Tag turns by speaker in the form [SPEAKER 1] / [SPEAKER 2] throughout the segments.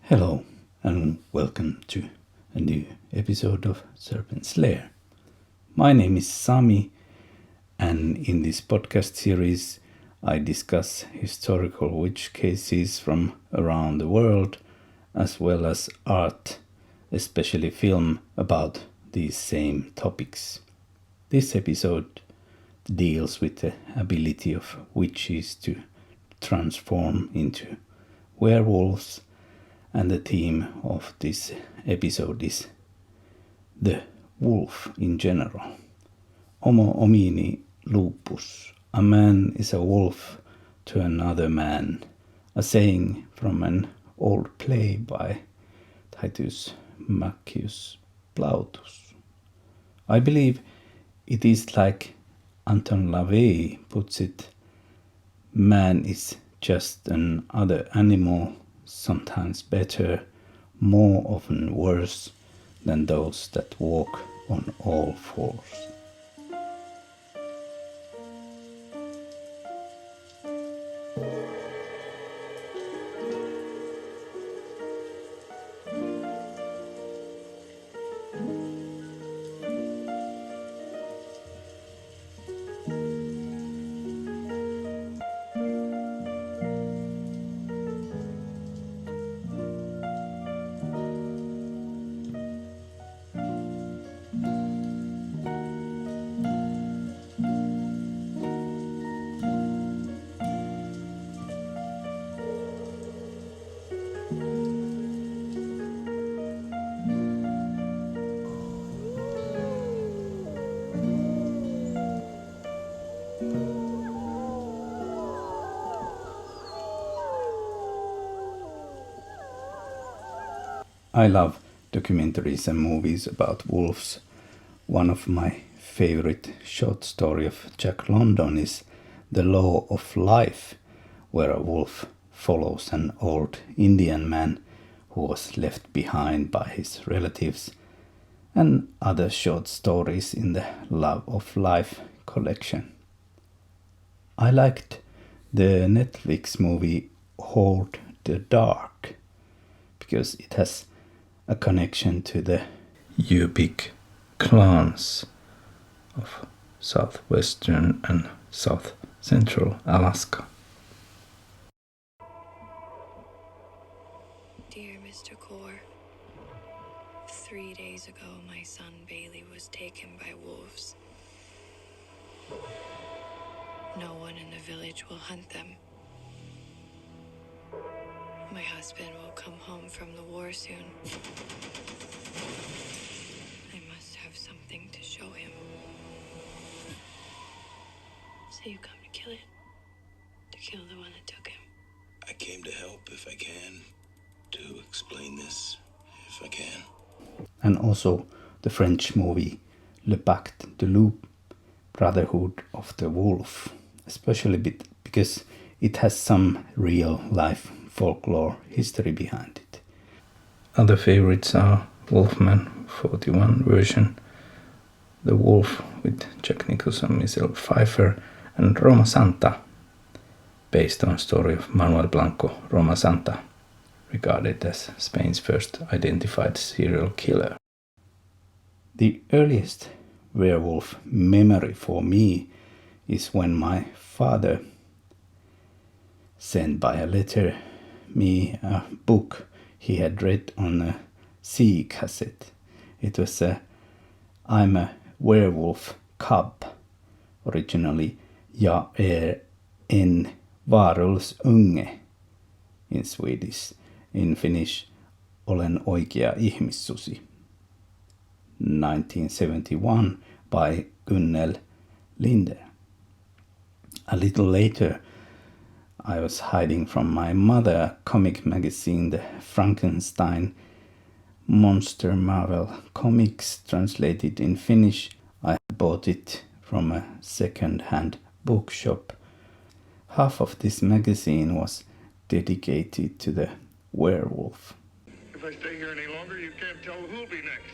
[SPEAKER 1] Hello, and welcome to a new episode of Serpent's Lair. My name is Sami, and in this podcast series, I discuss historical witch cases from around the world, as well as art, especially film, about these same topics. This episode deals with the ability of witches to transform into werewolves, and the theme of this episode is the wolf in general. Homo homini lupus. A man is a wolf to another man. A saying from an old play by Titus Maccius Plautus. I believe it is like Anton LaVey puts it, man is just another animal, sometimes better, more often worse than those that walk on all fours. I love documentaries and movies about wolves. One of my favorite short story of Jack London is The Law of Life, where a wolf follows an old Indian man who was left behind by his relatives, and other short stories in the Love of Life collection. I liked the Netflix movie Hold the Dark because it has a connection to the Yupik clans of southwestern and south central Alaska.
[SPEAKER 2] Dear Mr. Core, 3 days ago my son Bailey was taken by wolves. No one in the village will hunt them. My husband will come home from the war soon. I must have something to show him. So you come to kill it? To kill the one that took him?
[SPEAKER 3] I came to help if I can, to explain this if I can.
[SPEAKER 1] And also the French movie Le Pacte de Loup, Brotherhood of the Wolf, especially because it has some real life folklore history behind it. Other favorites are Wolfman 41 version, The Wolf with Jack Nicholson, Michelle Pfeiffer, and Roma Santa, based on story of Manuel Blanco, Roma Santa, regarded as Spain's first identified serial killer. The earliest werewolf memory for me is when my father sent by a letter me a book he had read on a C cassette. It was I'm a werewolf cub, originally Jag är en varulvsunge in Swedish, in Finnish Olen oikea ihmissusi. 1971 by Gunnel Linde. A little later, I was hiding from my mother a comic magazine, the Frankenstein Monster Marvel Comics, translated in Finnish. I bought it from a second-hand bookshop. Half of this magazine was dedicated to the werewolf.
[SPEAKER 4] If I stay here any longer, you can't tell who'll be next.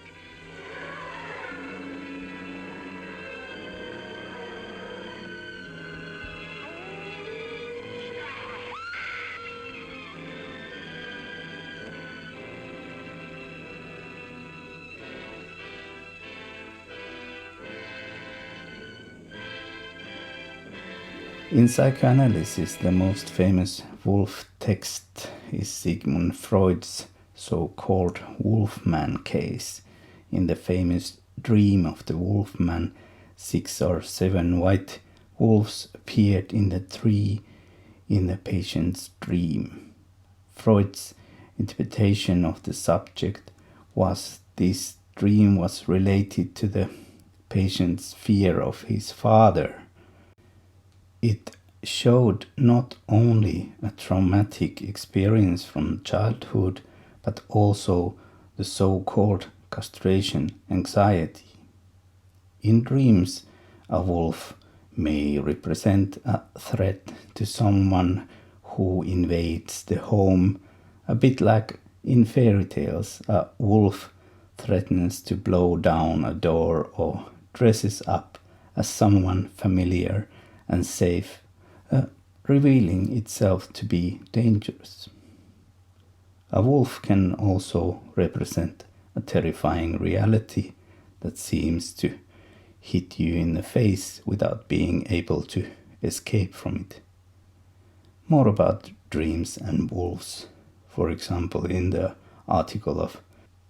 [SPEAKER 1] In psychoanalysis, the most famous wolf text is Sigmund Freud's so-called Wolfman case. In the famous dream of the Wolfman, 6 or 7 white wolves appeared in the tree in the patient's dream. Freud's interpretation of the subject was this dream was related to the patient's fear of his father. It showed not only a traumatic experience from childhood, but also the so-called castration anxiety. In dreams, a wolf may represent a threat to someone who invades the home, a bit like in fairy tales, a wolf threatens to blow down a door or dresses up as someone familiar and safe, revealing itself to be dangerous. A wolf can also represent a terrifying reality that seems to hit you in the face without being able to escape from it. More about dreams and wolves, for example, in the article of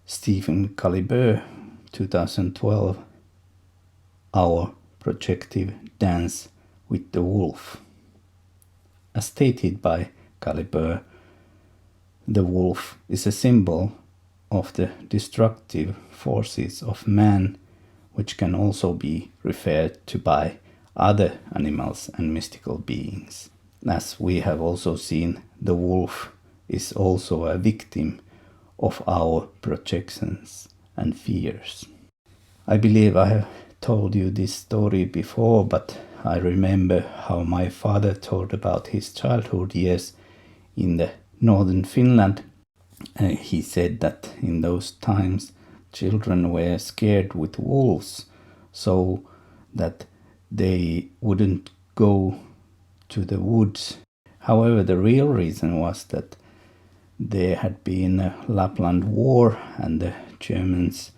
[SPEAKER 1] Stephen Caliber, 2012, Our Projective Dance with the Wolf. As stated by Caliber, the wolf is a symbol of the destructive forces of man, which can also be referred to by other animals and mystical beings. As we have also seen, the wolf is also a victim of our projections and fears. I believe I have told you this story before, but I remember how my father told about his childhood years in the northern Finland. He said that in those times children were scared with wolves, so that they wouldn't go to the woods. However, the real reason was that there had been a Lapland war and the Germans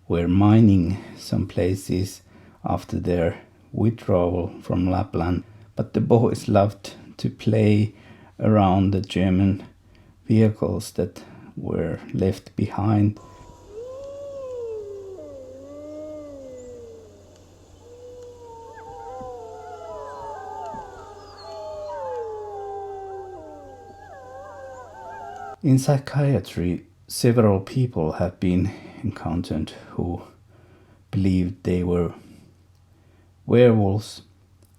[SPEAKER 1] were mining some places after their withdrawal from Lapland. But the boys loved to play around the German vehicles that were left behind. In psychiatry, several people have been encountered who believed they were werewolves.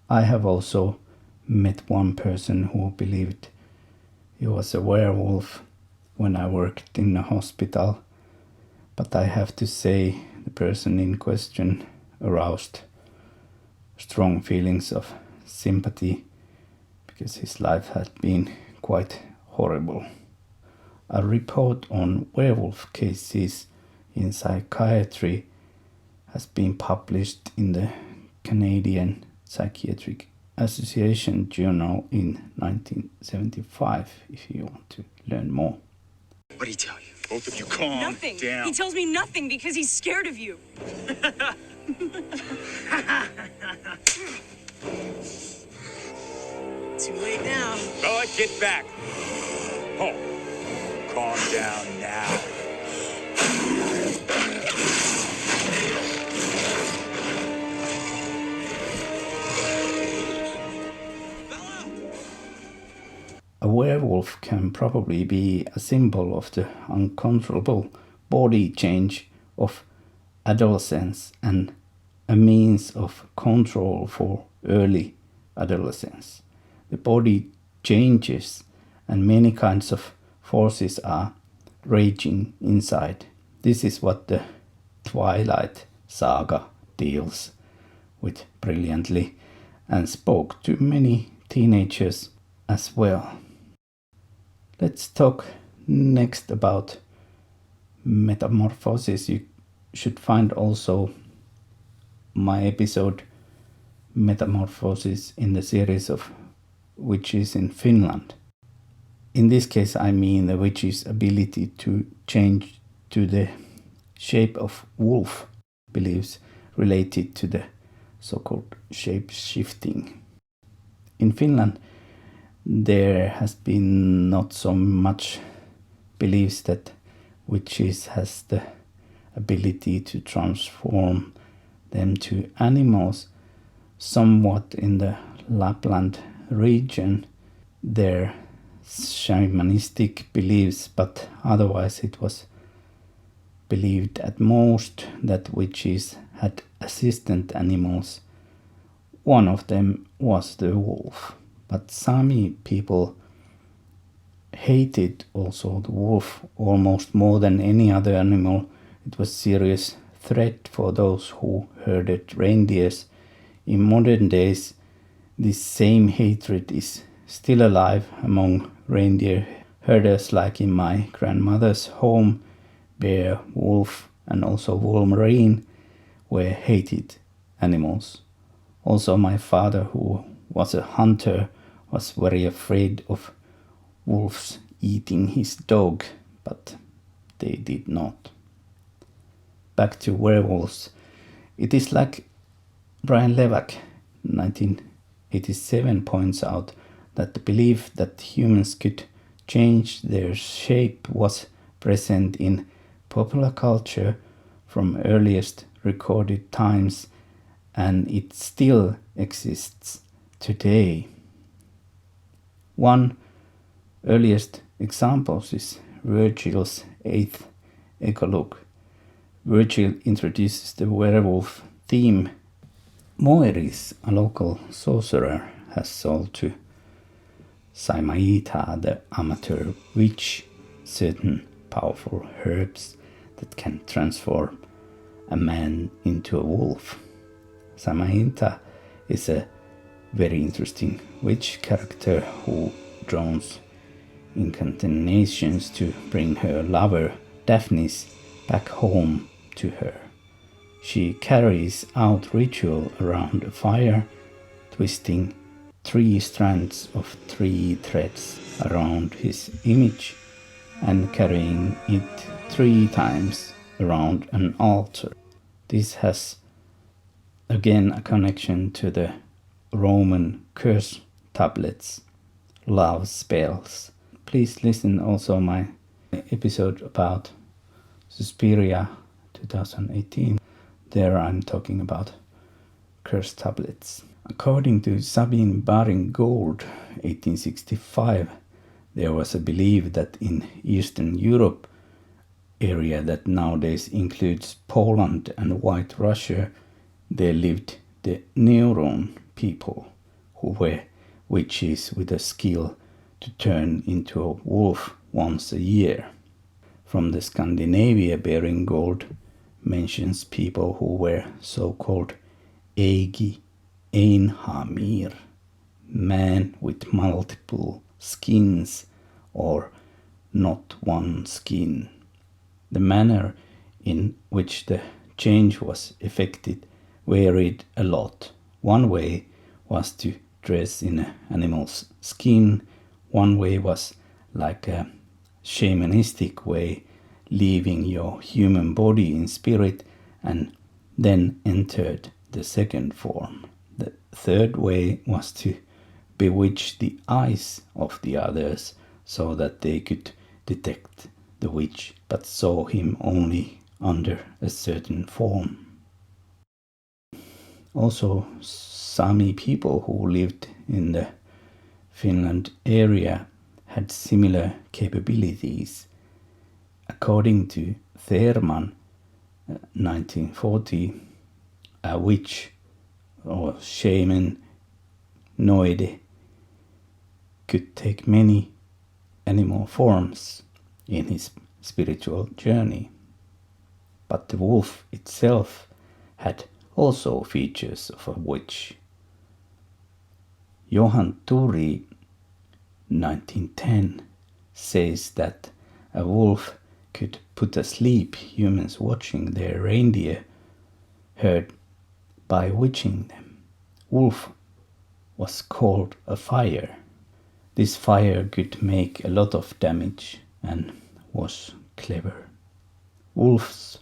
[SPEAKER 1] I have also met one person who believed he was a werewolf when I worked in a hospital, but I have to say the person in question aroused strong feelings of sympathy because his life had been quite horrible. A report on werewolf cases in psychiatry has been published in the Canadian Psychiatric Association Journal in 1975, if you want to learn more.
[SPEAKER 5] What did he tell you? Both of you calm
[SPEAKER 6] Nothing.
[SPEAKER 5] down.
[SPEAKER 6] He tells me nothing because he's scared of you. Too late now.
[SPEAKER 5] Bella, get back. Oh, calm down now.
[SPEAKER 1] A werewolf can probably be a symbol of the uncontrollable body change of adolescence and a means of control for early adolescence. The body changes and many kinds of forces are raging inside. This is what the Twilight Saga deals with brilliantly and spoke to many teenagers as well. Let's talk next about metamorphosis. You should find also my episode Metamorphosis in the series of witches in Finland. In this case, I mean the witch's ability to change to the shape of wolf, beliefs related to the so-called shape-shifting. in Finland there has been not so much beliefs that witches has the ability to transform them to animals. Somewhat in the Lapland region their shamanistic beliefs, but otherwise it was believed at most that witches had assistant animals. One of them was the wolf, but Sami people hated also the wolf almost more than any other animal. It was a serious threat for those who herded reindeers. In modern days, this same hatred is still alive among reindeer herders, like in my grandmother's home. Bear, wolf, and also wolverine were hated animals. Also, my father, who was a hunter, was very afraid of wolves eating his dog, but they did not. Back to werewolves. It is like Brian Levack, 1987, points out that the belief that humans could change their shape was present in popular culture from earliest recorded times, and it still exists today. One earliest example is Virgil's 8th Eclogue. Virgil introduces the werewolf theme. Moeris, a local sorcerer, has sold to Saimaita, the amateur witch, certain powerful herbs that can transform a man into a wolf. Saimaita is a very interesting witch character who drones incantations to bring her lover Daphnis back home to her. She carries out ritual around a fire, twisting 3 strands of 3 threads around his image and carrying it 3 times around an altar. This has again a connection to the Roman curse tablets, love spells. Please listen also my episode about Suspiria 2018. There I'm talking about curse tablets. According to Sabine Baring-Gould, 1865, there was a belief that in Eastern Europe, area that nowadays includes Poland and White Russia, there lived the Neuron people, who were witches with a skill to turn into a wolf once a year. From the Scandinavia, Baring-Gould mentions people who were so-called Egi Einhamir, man with multiple skins or not one skin. The manner in which the change was effected varied a lot. One way was to dress in an animal's skin. One way was like a shamanistic way, leaving your human body in spirit and then entered the second form. The third way was to bewitch the eyes of the others so that they could detect the witch but saw him only under a certain form. Also, Sami people who lived in the Finland area had similar capabilities. According to Therman, 1940, a witch or shaman Noide could take many animal forms in his spiritual journey. But the wolf itself had also features of a witch. Johan Turi, 1910, says that a wolf could put asleep humans watching their reindeer herd by witching them. Wolf was called a fire. This fire could make a lot of damage and was clever. Wolves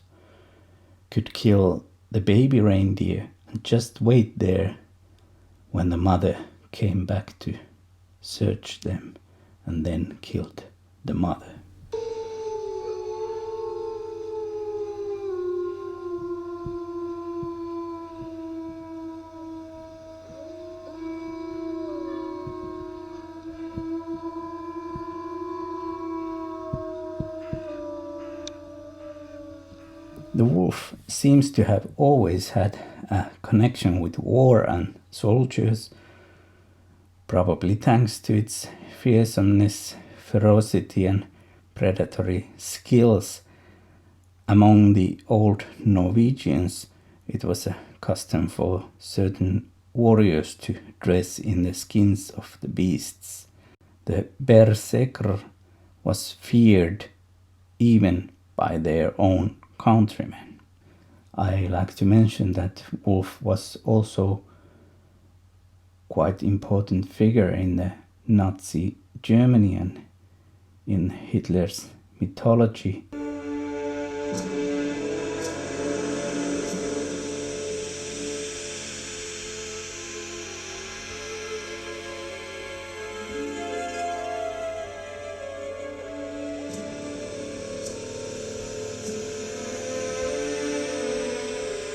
[SPEAKER 1] could kill the baby reindeer and just wait there when the mother came back to search them and then killed the mother. The wolf seems to have always had a connection with war and soldiers, probably thanks to its fearsomeness, ferocity, and predatory skills. Among the old Norwegians, it was a custom for certain warriors to dress in the skins of the beasts. The berserker was feared even by their own countrymen. I like to mention that wolf was also quite important figure in the Nazi Germany and in Hitler's mythology.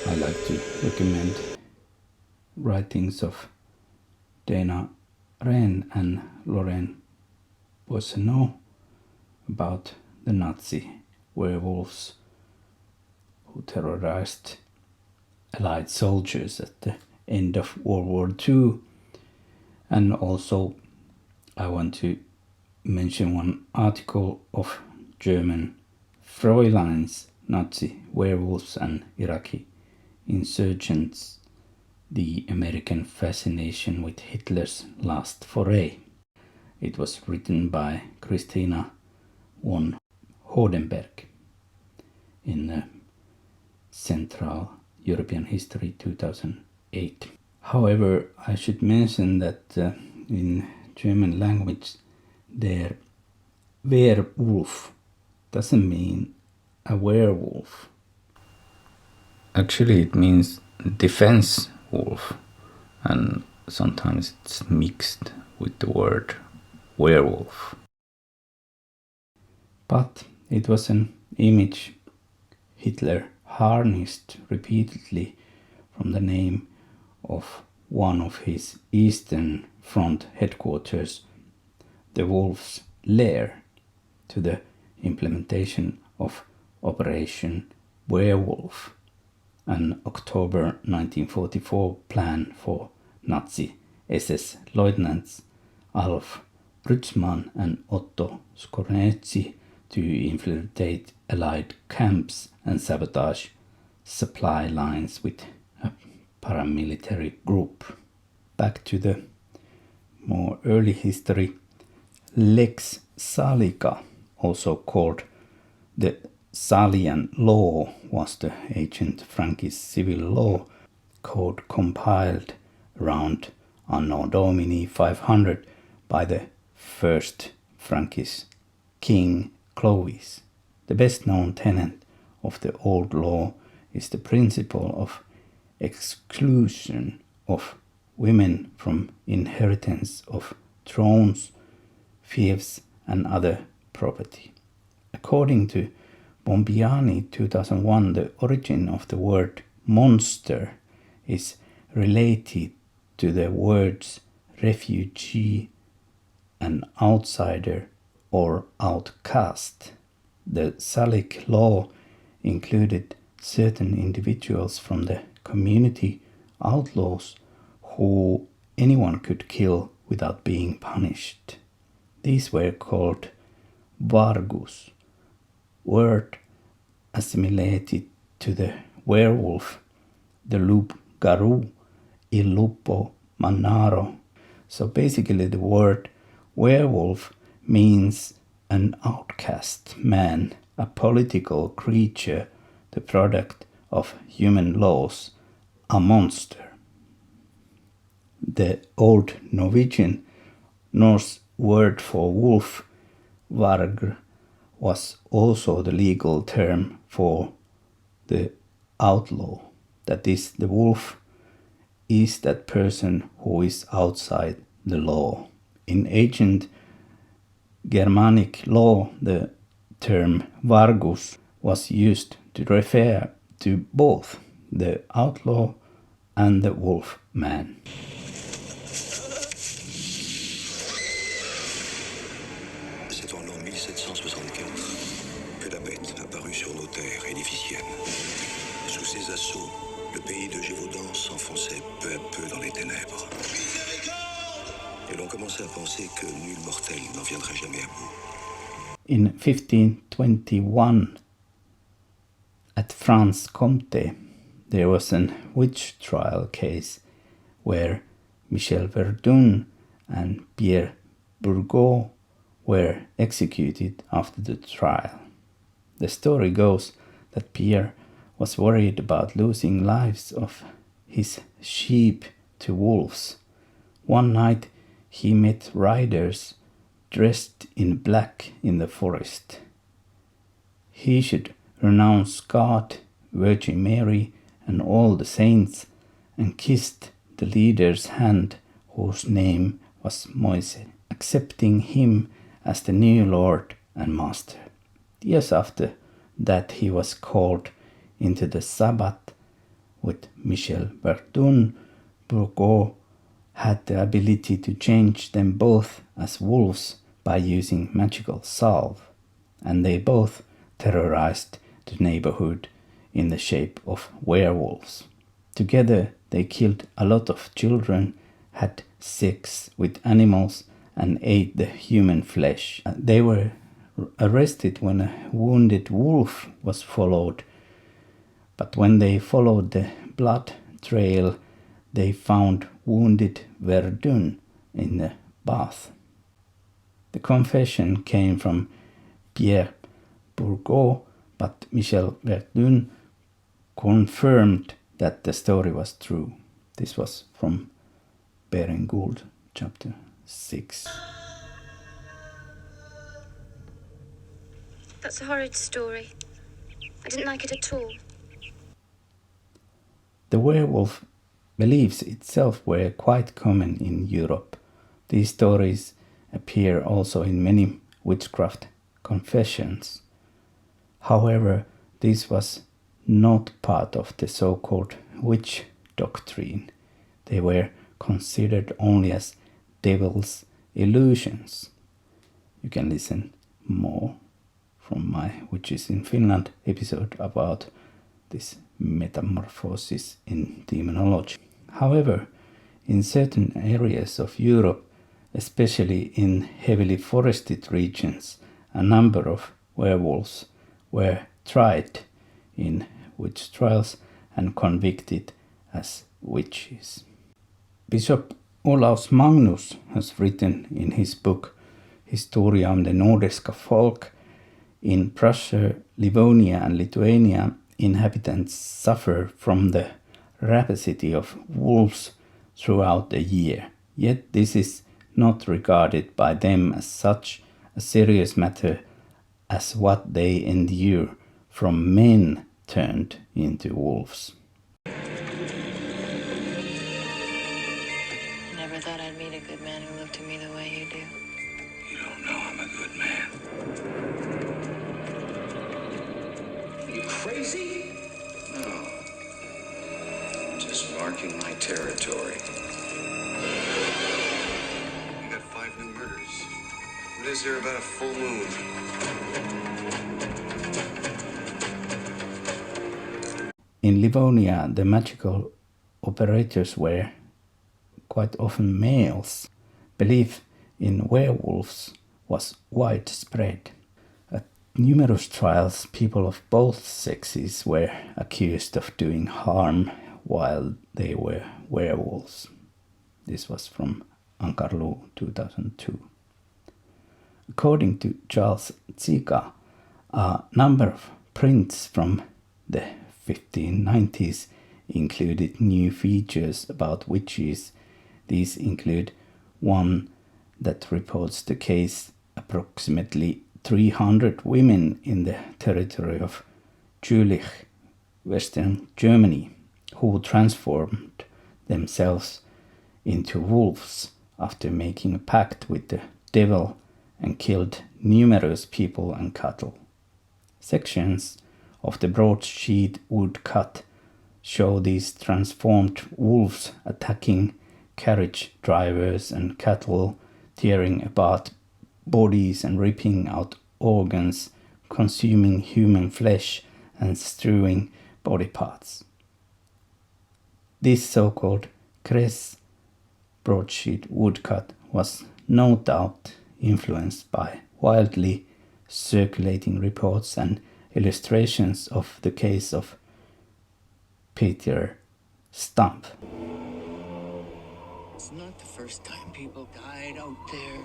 [SPEAKER 1] I like to recommend writings of Dana Wren and Lorraine Boisseneau about the Nazi werewolves who terrorized Allied soldiers at the end of World War II. And also I want to mention one article of German Fräuleins, Nazi werewolves and Iraqi insurgents, the American fascination with Hitler's last foray. It was written by Christina von Hodenberg in Central European History 2008. However, I should mention that in German language, der Werwolf doesn't mean a werewolf. Actually, it means defense wolf, and sometimes it's mixed with the word werewolf. But it was an image Hitler harnessed repeatedly from the name of one of his Eastern Front headquarters, the Wolf's Lair, to the implementation of Operation Werewolf, an October 1944 plan for Nazi SS lieutenants Alf Rützmann and Otto Skornecki to infiltrate Allied camps and sabotage supply lines with a paramilitary group. Back to the more early history, Lex Salica, also called the Salian law, was the ancient Frankish civil law code compiled around Anno Domini 500 by the first Frankish king Clovis. The best known tenet of the old law is the principle of exclusion of women from inheritance of thrones, fiefs, and other property. According to Bombiani 2001, the origin of the word monster is related to the words refugee and outsider or outcast. The Salic law included certain individuals from the community, outlaws, who anyone could kill without being punished. These were called vargus, word assimilated to the werewolf, the loup garou, il lupo mannaro. So basically the word werewolf means an outcast man, a political creature, the product of human laws, a monster. The old Norwegian Norse word for wolf, vargr, was also the legal term for the outlaw. That is, the wolf is that person who is outside the law. In ancient Germanic law, the term vargus was used to refer to both the outlaw and the wolf man.
[SPEAKER 3] C'est en l'an 1775 que la bête apparut sur nos terres édificiennes. Sous ses assauts, le pays de Gévaudan s'enfonçait peu à peu dans les ténèbres. Et l'on commençait à penser que nul mortel n'en viendrait jamais à bout.
[SPEAKER 1] In 1521, at Franche-Comté, there was a witch trial case where Michel Verdun and Pierre Bourgault were executed after the trial. The story goes that Pierre was worried about losing lives of his sheep to wolves. One night he met riders dressed in black in the forest. He should renounce God, Virgin Mary, and all the saints, and kissed the leader's hand, whose name was Moise, accepting him as the new Lord and Master. Years after that he was called into the Sabbath with Michel Verdun. Bourgault had the ability to change them both as wolves by using magical salve, and they both terrorized the neighborhood in the shape of werewolves. Together they killed a lot of children, had sex with animals, and ate the human flesh. They were arrested when a wounded wolf was followed, but when they followed the blood trail, they found wounded Verdun in the bath. The confession came from Pierre Bourgault, but Michel Verdun confirmed that the story was true. This was from Berengold, chapter 6.
[SPEAKER 7] That's a horrid story. I didn't like it at all.
[SPEAKER 1] The werewolf beliefs itself were quite common in Europe. These stories appear also in many witchcraft confessions. However, this was not part of the so-called witch doctrine. They were considered only as devil's illusions. You can listen more from my Witches in Finland episode about this metamorphosis in demonology. However, in certain areas of Europe, especially in heavily forested regions, a number of werewolves were tried in witch trials and convicted as witches. Bishop Olaus Magnus has written in his book Historia om det nordiska folk, in Prussia, Livonia and Lithuania, inhabitants suffer from the rapacity of wolves throughout the year. Yet this is not regarded by them as such a serious matter as what they endure from men turned into wolves.
[SPEAKER 2] Never thought I'd meet a good man who looked at me the way you do.
[SPEAKER 3] You don't know I'm a good man.
[SPEAKER 8] Are you crazy?
[SPEAKER 3] No. Just marking my territory. You got 5 new murders. What is there about a full moon?
[SPEAKER 1] In Livonia, the magical operators were quite often males. Belief in werewolves was widespread. At numerous trials, people of both sexes were accused of doing harm while they were werewolves. This was from Ankarlu 2002. According to Charles Zika, a number of prints from the 1590s included new features about witches. These include one that reports the case approximately 300 women in the territory of Jülich, Western Germany, who transformed themselves into wolves after making a pact with the devil and killed numerous people and cattle. Sections of the broadsheet woodcut show these transformed wolves attacking carriage drivers and cattle, tearing apart bodies and ripping out organs, consuming human flesh and strewing body parts. This so-called Kress broadsheet woodcut was no doubt influenced by wildly circulating reports and illustrations of the case of Peter Stump.
[SPEAKER 9] It's not the first time people died out there.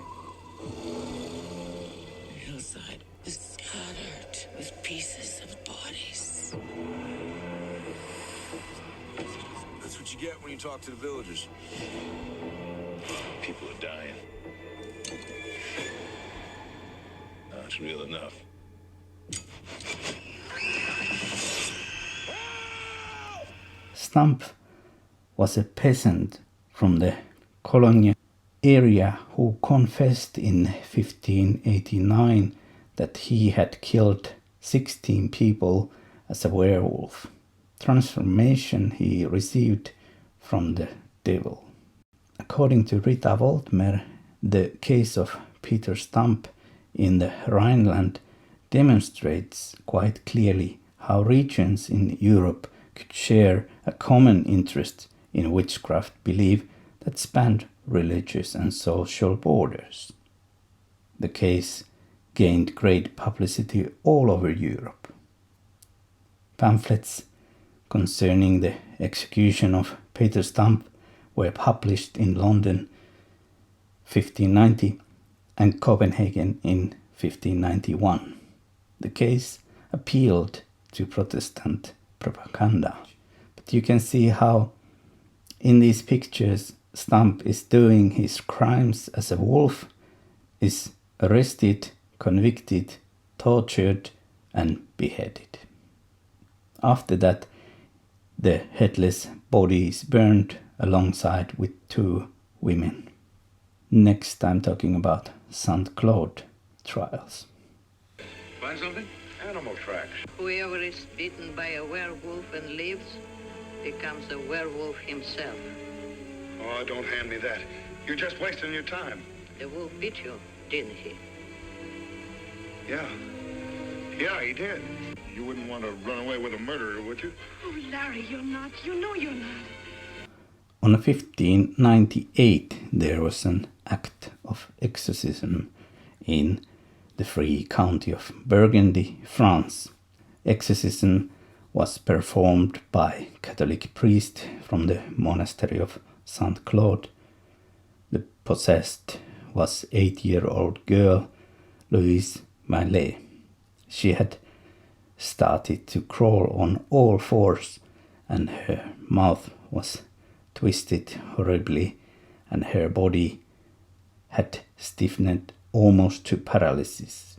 [SPEAKER 9] The hillside is scattered with pieces of bodies.
[SPEAKER 3] That's what you get when you talk to the villagers. People are dying. That's real enough.
[SPEAKER 1] Stump was a peasant from the colonial area who confessed in 1589 that he had killed 16 people as a werewolf, transformation he received from the devil. According to Rita Voltmer, the case of Peter Stump in the Rhineland demonstrates quite clearly how regions in Europe could share a common interest in witchcraft belief that spanned religious and social borders. The case gained great publicity all over Europe. Pamphlets concerning the execution of Peter Stump were published in London 1590 and Copenhagen in 1591. The case appealed to Protestant propaganda. But you can see how in these pictures Stump is doing his crimes as a wolf, is arrested, convicted, tortured and beheaded. After that, the headless body is burned alongside with 2 women. Next I'm talking about St. Claude trials.
[SPEAKER 4] Find something? Animal tracks.
[SPEAKER 10] Whoever is bitten by a werewolf and lives becomes a werewolf himself.
[SPEAKER 4] Oh, don't hand me that. You're just wasting your time.
[SPEAKER 10] The wolf bit you, didn't he?
[SPEAKER 4] Yeah. Yeah, he did. You wouldn't want to run away with a murderer, would you?
[SPEAKER 6] Oh, Larry, you're not. You know you're not.
[SPEAKER 1] On 1598 there was an act of exorcism in the Free County of Burgundy, France. Exorcism was performed by Catholic priest from the monastery of St. Claude. The possessed was 8-year-old girl Louise Millet. She had started to crawl on all fours and her mouth was twisted horribly and her body had stiffened almost to paralysis.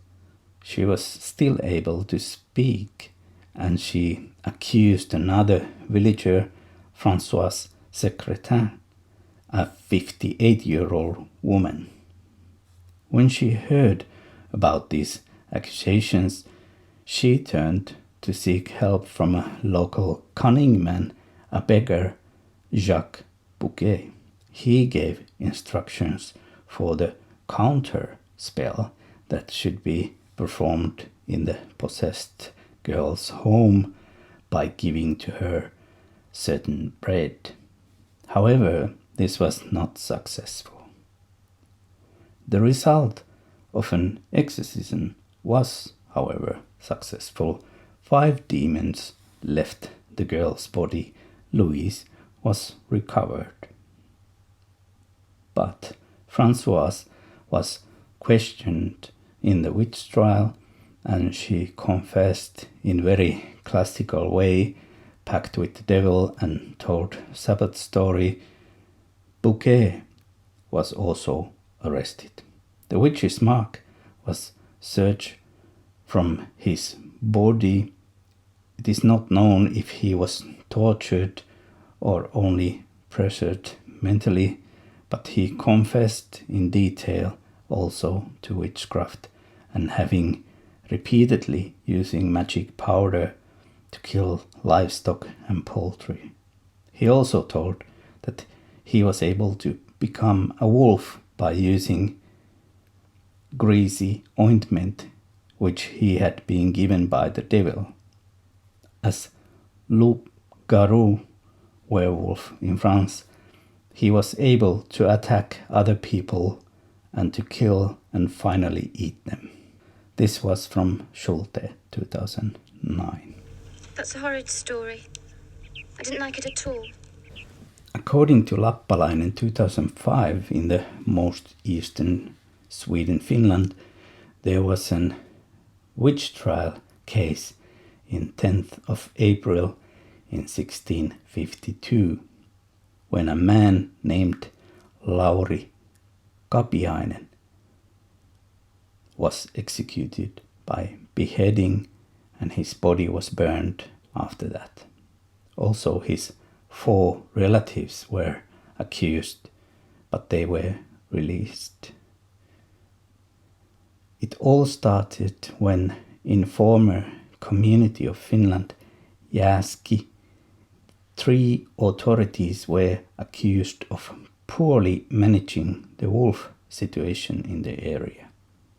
[SPEAKER 1] She was still able to speak and she accused another villager, Françoise Secretin, a 58-year-old woman. When she heard about these accusations, she turned to seek help from a local cunning man, a beggar, Jacques Bouquet. He gave instructions for the counter spell that should be performed in the possessed girl's home by giving to her certain bread. However, this was not successful. The result of an exorcism was, however, successful. 5 demons left the girl's body. Louise was recovered. But Françoise was questioned in the witch trial and she confessed in very classical way, packed with the devil and told Sabbath story. Bouquet was also arrested. The witch's mark was searched from his body. It is not known if he was tortured or only pressured mentally, but he confessed in detail also to witchcraft and having repeatedly using magic powder to kill livestock and poultry. He also told that he was able to become a wolf by using greasy ointment which he had been given by the devil. As loup-garou, werewolf in France, he was able to attack other people and to kill and finally eat them. This was from Schulte, 2009.
[SPEAKER 7] That's a horrid story. I didn't like it at all.
[SPEAKER 1] According to Lappalainen 2005, in the most eastern Sweden, Finland, there was an witch trial case in 10th of April in 1652, when a man named Lauri Kapiainen was executed by beheading, and his body was burned after that. Also his 4 relatives were accused, but they were released. It all started when in former community of Finland, Jääski, 3 authorities were accused of poorly managing the wolf situation in the area.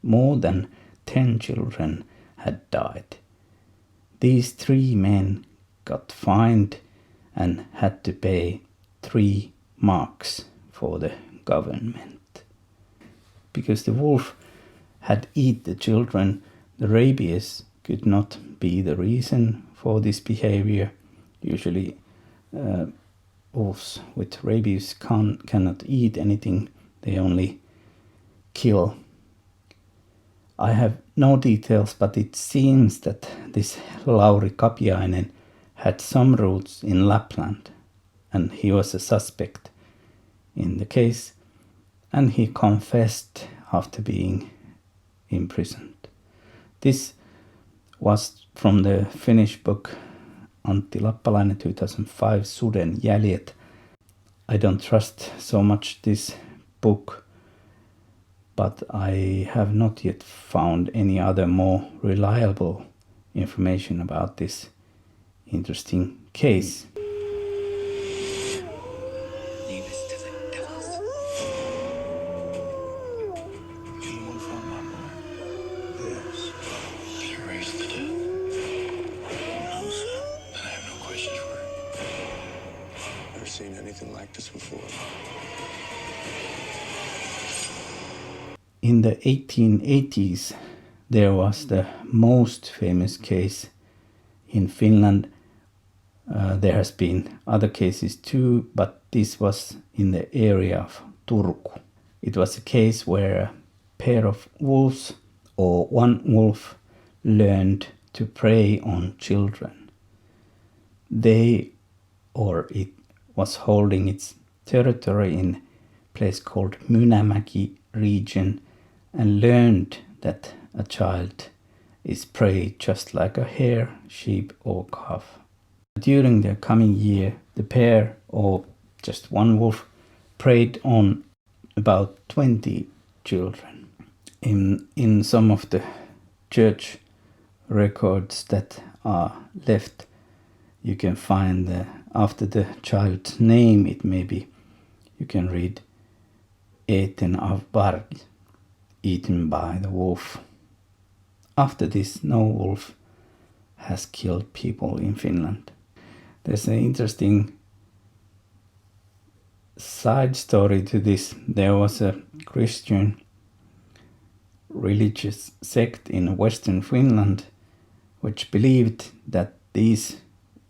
[SPEAKER 1] More than 10 children had died. These 3 men got fined and had to pay 3 marks for the government. Because the wolf had eaten the children, the rabies could not be the reason for this behavior. Usually wolves with rabies cannot eat anything, they only kill. I have no details, but it seems that this Lauri Kapiainen had some roots in Lapland, and he was a suspect in the case, and he confessed after being imprisoned. This was from the Finnish book Antti Lappalainen 2005, Suden jäljet. I don't trust so much this book, but I have not yet found any other more reliable information about this interesting case.
[SPEAKER 8] Leave this to the devils.
[SPEAKER 3] You want from my boy? Yes. Did you raise the dead? No, sir. Then I have no questions for you. Never seen anything like this before.
[SPEAKER 1] In the 1880s, there was the most famous case in Finland. There has been other cases too, but this was in the area of Turku. It was a case where a pair of wolves, or one wolf, learned to prey on children. It was holding its territory in a place called Mynämäki region and learned that a child is prey just like a hare, sheep or calf. During the coming year, the pair, or just one wolf, preyed on about 20 children. In some of the church records that are left, you can find after the child's name, it may be, you can read Eten av varg, eaten by the wolf. After this, no wolf has killed people in Finland. There's an interesting side story to this. There was a Christian religious sect in Western Finland which believed that these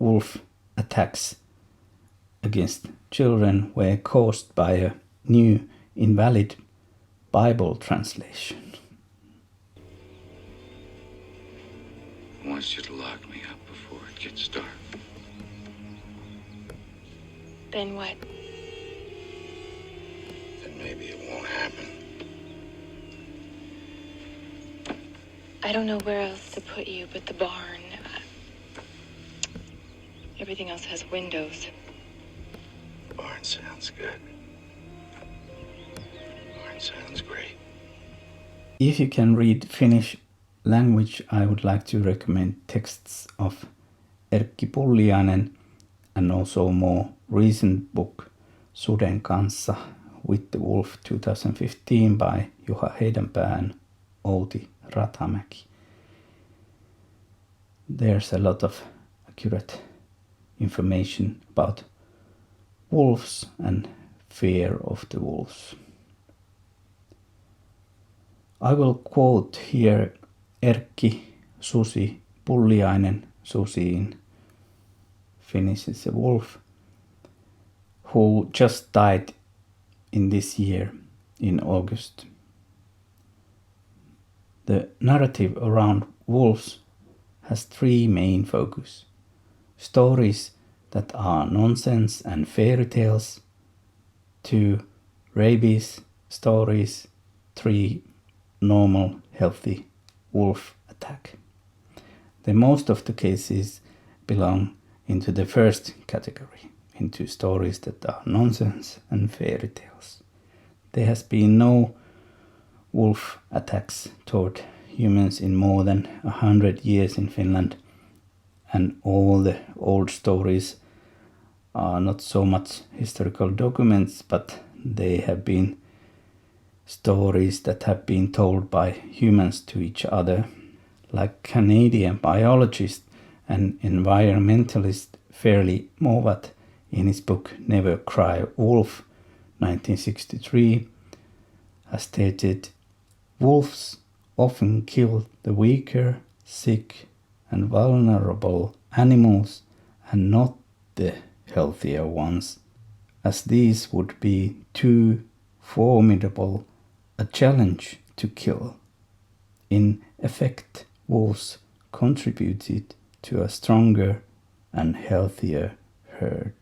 [SPEAKER 1] wolf attacks against children were caused by a new invalid Bible translation.
[SPEAKER 4] I want you to lock me up before it gets dark.
[SPEAKER 2] Then what?
[SPEAKER 4] Then maybe it won't happen.
[SPEAKER 2] I don't know where else to put you but the barn. Everything else has windows.
[SPEAKER 4] The barn sounds good. That sounds great.
[SPEAKER 1] If you can read Finnish language, I would like to recommend texts of Erkki Pulliainen and also more recent book Suden kanssa with the Wolf 2015 by Juha Heidenpää and Outi Ratamäki. There's a lot of accurate information about wolves and fear of the wolves. I will quote here Erkki Susi Pulliainen, Susi in Finnish is a wolf, who just died in this year in August. The narrative around wolves has three main focus: stories that are nonsense and fairy tales, 2 rabies stories, 3 normal healthy wolf attack. The most of the cases belong into the first category, into stories that are nonsense and fairy tales. There has been no wolf attacks toward humans in more than 100 years in Finland, and all the old stories are not so much historical documents, but they have been stories that have been told by humans to each other. Like Canadian biologist and environmentalist Fairleigh Mowat in his book Never Cry Wolf 1963 has stated, wolves often kill the weaker, sick and vulnerable animals and not the healthier ones, as these would be too formidable a challenge to kill. In effect, wolves contributed to a stronger and healthier herd.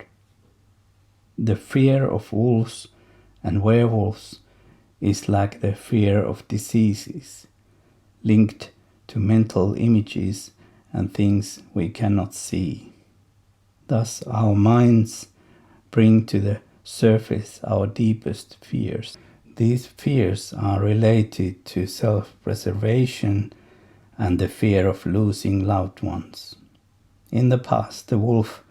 [SPEAKER 1] The fear of wolves and werewolves is like the fear of diseases, linked to mental images and things we cannot see. Thus, our minds bring to the surface our deepest fears. These fears are related to self-preservation and the fear of losing loved ones. In the past, the wolf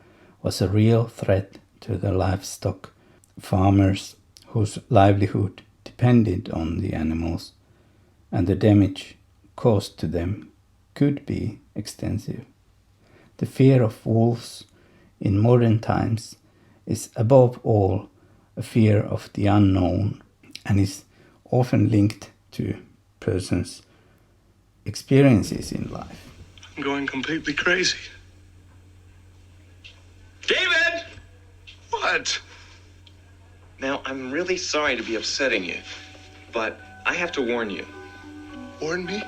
[SPEAKER 1] was a real threat to the livestock farmers whose livelihood depended on the animals, and the damage caused to them could be extensive. The fear of wolves in modern times is above all a fear of the unknown and is often linked to persons' experiences in life.
[SPEAKER 4] I'm going completely crazy.
[SPEAKER 11] David!
[SPEAKER 4] What?
[SPEAKER 11] Now, I'm really sorry to be upsetting you, but I have to warn you.
[SPEAKER 4] Warn me?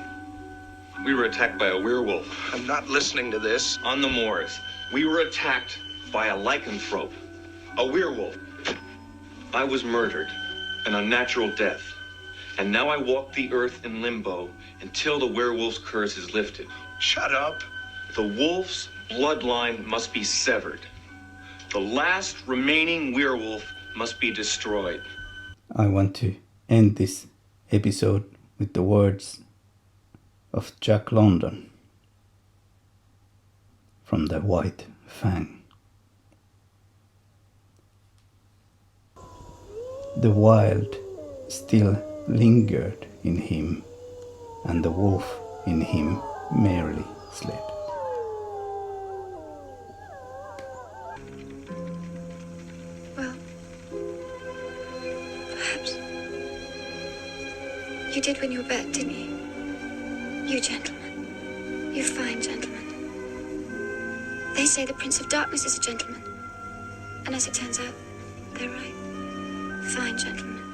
[SPEAKER 11] We were attacked by a werewolf.
[SPEAKER 4] I'm not listening to this.
[SPEAKER 11] On the moors. We were attacked by a lycanthrope, a werewolf. I was murdered, an unnatural death. And now I walk the earth in limbo until the werewolf's curse is lifted.
[SPEAKER 4] Shut up.
[SPEAKER 11] The wolf's bloodline must be severed. The last remaining werewolf must be destroyed.
[SPEAKER 1] I want to end this episode with the words of Jack London from The White Fang. The wild still lingered in him, and the wolf in him merely slept.
[SPEAKER 7] Well, perhaps you did win your bet, didn't you? You gentlemen. You fine gentlemen. They say the Prince of Darkness is a gentleman. And as it turns out, they're right. Fine gentlemen.